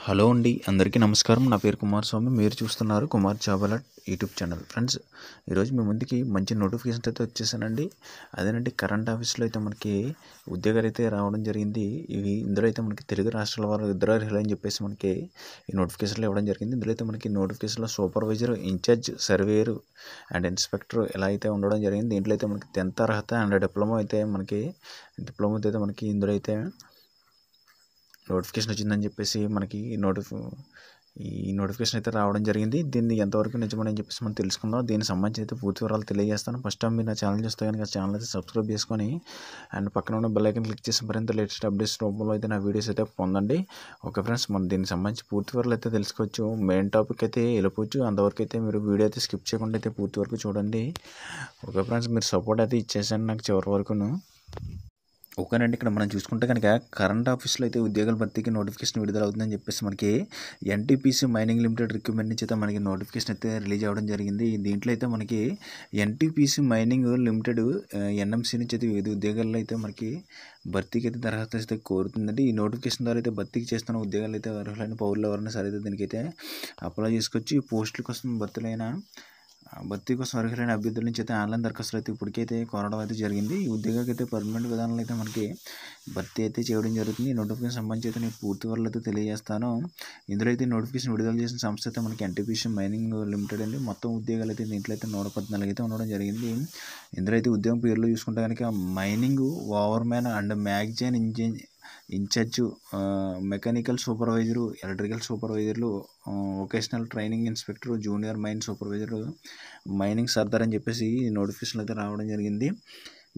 Hello అండి, అందరికీ నమస్కారం. నా పేరు కుమారస్వామి. మీరు చూస్తున్నారు Kumar job alert YouTube channel. Friends, ఈరోజు మీ ముందుకి మంచి నోటిఫికేషన్ అయితే వచ్చేసానండి. అదేనండి, కరెంట్ ఆఫీస్లో అయితే మనకి ఉద్యోగాలు అయితే రావడం జరిగింది. ఇందులో అయితే మనకి తెలుగు రాష్ట్రాల వారు ఇద్దరు అర్హులు అని చెప్పేసి మనకి ఈ నోటిఫికేషన్లో ఇవ్వడం జరిగింది. ఇందులో అయితే మనకి నోటిఫికేషన్లో supervisor, incharge, surveyor and inspector ఇలా అయితే ఉండడం జరిగింది. దీంట్లో అయితే మనకి 10th అర్హత అండ్ డిప్లొమా అయితే మనకి ఇందులో అయితే నోటిఫికేషన్ వచ్చిందని చెప్పేసి మనకి ఈ నోటిఫికేషన్ అయితే రావడం జరిగింది. దీన్ని ఎంతవరకు నిజమని చెప్పేసి మనం తెలుసుకుందాం. దీనికి సంబంధించి అయితే పూర్తి వివరాలు తెలియజేస్తాను. ఫస్ట్ టైం మీరు నా ఛానల్ చూస్తే కనుక ఛానల్ అయితే సబ్స్క్రైబ్ చేసుకొని అండ్ పక్కన ఉన్న బెల్ ఐకాన్ క్లిక్ చేసి మరింత లేటెస్ట్ అప్డేట్స్ రూపంలో అయితే నా వీడియోస్ అయితే పొందండి. ఓకే ఫ్రెండ్స్, మనం దీనికి సంబంధించి పూర్తి వివరాలు అయితే తెలుసుకోవచ్చు. మెయిన్ టాపిక్ అయితే వెళ్ళిపోవచ్చు. అంతవరకు అయితే మీరు వీడియో అయితే స్కిప్ చేయకుండా అయితే పూర్తి వరకు చూడండి. ఓకే ఫ్రెండ్స్, మీరు సపోర్ట్ అయితే ఇచ్చేసాను నాకు చివరి వరకును. ఓకేనండి, ఇక్కడ మనం చూసుకుంటే కనుక కరెంట్ ఆఫీస్లో అయితే ఉద్యోగాల భర్తీకి నోటిఫికేషన్ విడుదల అవుతుందని చెప్పేసి మనకి ఎన్టీపీసీ మైనింగ్ లిమిటెడ్ రిక్రూట్మెంట్ నుంచి అయితే మనకి నోటిఫికేషన్ అయితే రిలీజ్ అవ్వడం జరిగింది. దీంట్లో అయితే మనకి ఎన్టీపీసీ మైనింగ్ లిమిటెడ్ ఎన్ఎంసీ నుంచి అయితే వివిధ ఉద్యోగాల్లో అయితే మనకి భర్తీకి అయితే దరఖాస్తు అయితే కోరుతుందండి. ఈ నోటిఫికేషన్ ద్వారా అయితే భర్తీకి చేస్తున్న ఉద్యోగాలు అయితే అర్హులైన పౌరులు ఎవరైనా సరే అయితే దీనికైతే అప్లై చేసుకోవచ్చు. ఈ పోస్టుల కోసం భర్తీ కోసం అర్హులైన అభ్యర్థుల నుంచి అయితే ఆన్లైన్ దరఖాస్తులు అయితే ఇప్పటికైతే కోరడం అయితే జరిగింది. ఈ ఉద్యోగాలకు అయితే పర్మనెంట్ విధానంలో అయితే మనకి భర్తీ అయితే చేయడం జరుగుతుంది. ఈ నోటిఫికేషన్ సంబంధించి అయితే నేను పూర్తి వివరాలు అయితే తెలియజేస్తాను. ఇందులో అయితే నోటిఫికేషన్ విడుదల చేసిన సంస్థ అయితే మనకి ఎన్టీపీసీ మైనింగ్ లిమిటెడ్ అండి. మొత్తం ఉద్యోగాలు అయితే దీంట్లో అయితే 114 అయితే ఉండడం జరిగింది. ఇందులో అయితే ఉద్యోగం పేర్లు చూసుకుంటే కనుక mining overman and magazine in charge, mechanical supervisor, electrical సూపర్వైజర్లు, vocational training inspector, junior mine supervisor, mining సర్దార్ అని చెప్పేసి ఈ నోటిఫికేషన్ అయితే రావడం జరిగింది.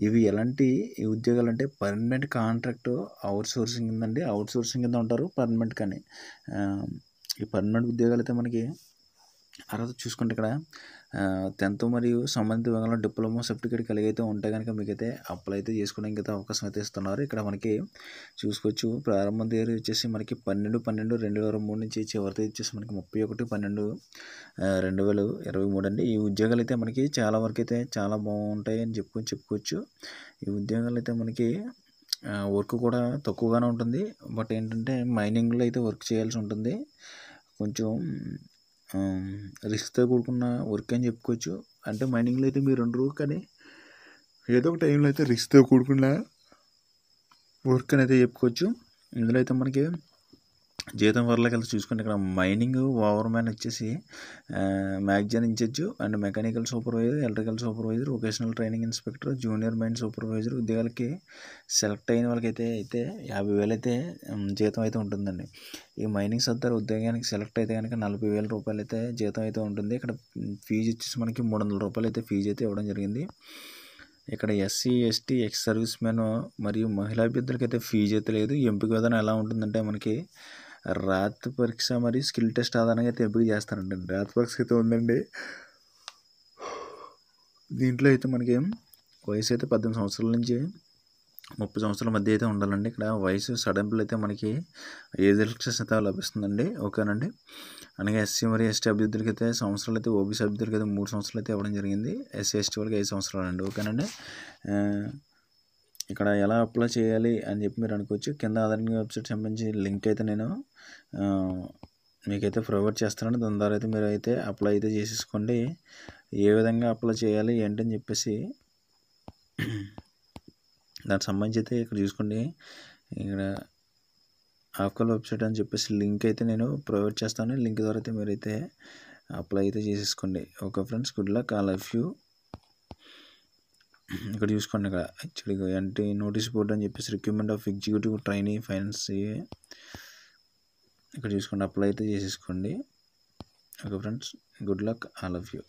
ఇవి ఎలాంటి ఉద్యోగాలు అంటే పర్మనెంట్ కాంట్రాక్ట్, అవుట్ సోర్సింగ్ ఉందండి. అవుట్ సోర్సింగ్ కింద ఉంటారు పర్మనెంట్ కానీ. ఈ పర్మనెంట్ ఉద్యోగాలు అయితే మనకి అర్హత చూసుకుంటే ఇక్కడ 10th మరియు సంబంధిత విభాగంలో డిప్లొమా సర్టిఫికేట్ కలిగి అయితే ఉంటే కనుక మీకైతే అప్లై అయితే చేసుకోవడానికి అయితే అవకాశం అయితే ఇస్తున్నారు. ఇక్కడ మనకి చూసుకోవచ్చు, ప్రారంభ తేదీ వచ్చేసి మనకి 12/12/2023 నుంచి చివరి తేదీ వచ్చేసి మనకి 31/12/2023 అండి. ఈ ఉద్యోగాలు అయితే మనకి చాలా వరకు అయితే చాలా బాగుంటాయి అని చెప్పుకోవచ్చు. ఈ ఉద్యోగాలు అయితే మనకి వర్క్ కూడా తక్కువగానే ఉంటుంది. బట్ ఏంటంటే మైనింగ్లో అయితే వర్క్ చేయాల్సి ఉంటుంది. కొంచెం రిస్క్తో కూడుకున్న వర్క్ అని చెప్పుకోవచ్చు. అంటే మైనింగ్లో అయితే మీరు ఉండరు, కానీ ఏదో ఒక టైంలో అయితే రిస్క్తో కూడుకున్న వర్క్ అని అయితే చెప్పుకోవచ్చు. ఇందులో అయితే మనకి జీతం వరలోకి వెళ్తే చూసుకుంటే ఇక్కడ మైనింగ్ ఓవర్మ్యాన్ వచ్చేసి magazine incharge and mechanical supervisor, electrical supervisor, vocational training inspector, junior mine supervisor ఉద్యోగాలకి సెలెక్ట్ అయిన వాళ్ళకైతే 50,000 అయితే జీతం అయితే ఉంటుందండి. ఈ మైనింగ్ సర్దార్ ఉద్యోగానికి సెలెక్ట్ అయితే కనుక 40,000 రూపాయలు అయితే జీతం అయితే ఉంటుంది. ఇక్కడ ఫీజు వచ్చేసి మనకి 300 రూపాయలు అయితే ఫీజు అయితే ఇవ్వడం జరిగింది. ఇక్కడ SC, ST, ex service men మరియు మహిళా అభ్యర్థులకి అయితే ఫీజు అయితే లేదు. ఎంపిక విధానం ఎలా ఉంటుందంటే మనకి రాత పరీక్ష మరియు స్కిల్ టెస్ట్ ఆధారంగా అయితే ఎంపిక చేస్తారండి. రాత పరీక్ష అయితే ఉందండి. దీంట్లో అయితే మనకి వయసు అయితే 18 సంవత్సరాల నుంచి 30 సంవత్సరాల మధ్య అయితే ఉండాలండి. ఇక్కడ వయసు సడలింపులు అయితే మనకి ఏజ్ రిలాక్సేషన్ అయితే లభిస్తుందండి. ఓకేనండి. అలాగే ఎస్సీ మరియు ఎస్టీ అభ్యర్థులకి అయితే సంవత్సరాలు అయితే, ఓబీసీ అభ్యర్థులకి అయితే 3 సంవత్సరాలు అయితే ఇవ్వడం జరిగింది. ఎస్సీ ఎస్టీ వాళ్ళకి 5 సంవత్సరాలు అండి. ఓకేనండి. ఇక్కడ ఎలా అప్లై చేయాలి అని చెప్పి మీరు అనుకోవచ్చు. కింద ఆధార్ వెబ్సైట్ సంబంధించి లింక్ అయితే నేను మీకైతే ప్రొవైడ్ చేస్తాను. దాని ద్వారా అయితే మీరు అయితే అప్లై అయితే చేసేసుకోండి. ఏ విధంగా అప్లై చేయాలి ఏంటని చెప్పేసి దానికి సంబంధించి అయితే ఇక్కడ చూసుకోండి. ఇక్కడ ఆఫ్కాల్ వెబ్సైట్ అని చెప్పేసి లింక్ అయితే నేను ప్రొవైడ్ చేస్తాను. లింక్ ద్వారా అయితే మీరైతే అప్లై అయితే చేసేసుకోండి. Okay friends, good luck, all of you. ఇక్కడ చూసుకోండి, ఇక్కడ యాక్చువల్గా ఎన్టీ నోటీస్ బోర్డు అని చెప్పేసి recruitment of executive trainee finance, ఇక్కడ చూసుకోండి, అప్లై అయితే చేసేసుకోండి. Okay friends, good luck, all of you.